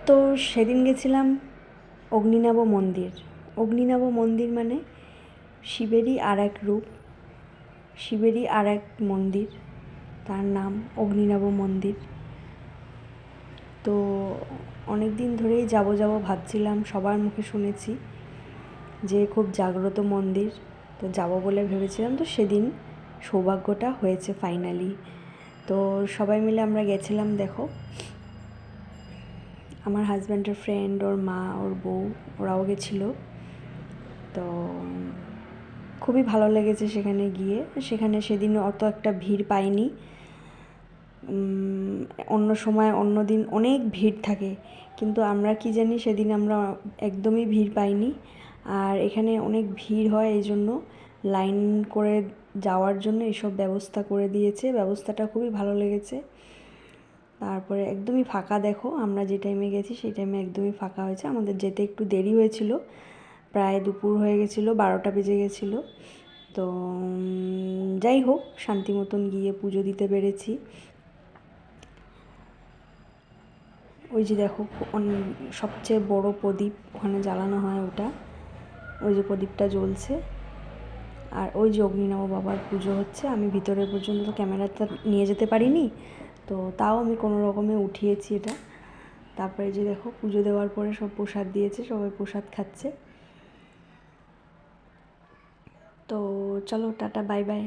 তো সেদিন গেছিলাম অগ্নিনাভ মন্দির। অগ্নিনাভ মন্দির মানে শিবেরই আর এক রূপ, শিবেরই আর এক মন্দির, তার নাম অগ্নিনাভ মন্দির। তো অনেক দিন ধরেই যাব ভাবছিলাম, সবার মুখে শুনেছি যে খুব জাগ্রত মন্দির, তো যাব বলে ভেবেছিলাম। তো সেদিন সৌভাগ্যটা হয়েছে ফাইনালি। তো সবাই মিলে আমরা গেছিলাম। দেখো, আমার হাজব্যান্ডের ফ্রেন্ড, ওর মা, ওর বউ, ওরাও গেছিলো। তো খুবই ভালো লেগেছে সেখানে গিয়ে। সেখানে সেদিন অত একটা ভিড় পাইনি। অন্য সময় অন্য দিন অনেক ভিড় থাকে, কিন্তু আমরা কি জানি সেদিন আমরা একদমই ভিড় পাইনি। আর এখানে অনেক ভিড় হয়, এই জন্য লাইন করে যাওয়ার জন্য এসব ব্যবস্থা করে দিয়েছে। ব্যবস্থাটা খুবই ভালো লেগেছে। তারপরে একদমই ফাঁকা, দেখো আমরা যে টাইমে গেছি সেই টাইমে একদমই ফাঁকা হয়েছে। আমাদের যেতে একটু দেরি হয়েছিল, প্রায় দুপুর হয়ে গেছিলো, 12টা বেজে গেছিলো। তো যাই হোক, শান্তি মতন গিয়ে পুজো দিতে পেরেছি। ওই যে দেখো, সবচেয়ে বড় প্রদীপ ওখানে জ্বালানো হয়, ওটা, ওই যে প্রদীপটা জ্বলছে। আর ওই যে অগ্নিনাভ বাবার পুজো হচ্ছে। আমি ভিতরে পর্যন্ত ক্যামেরাটা নিয়ে যেতে পারিনি, তো তাও আমি কোনো রকমে উঠিয়েছি এটা। তারপরে যে দেখো, পুজো দেওয়ার পরে সব প্রসাদ দিয়েছে, সবাই প্রসাদ খাচ্ছে। তো চলো, টাটা, বাই বাই।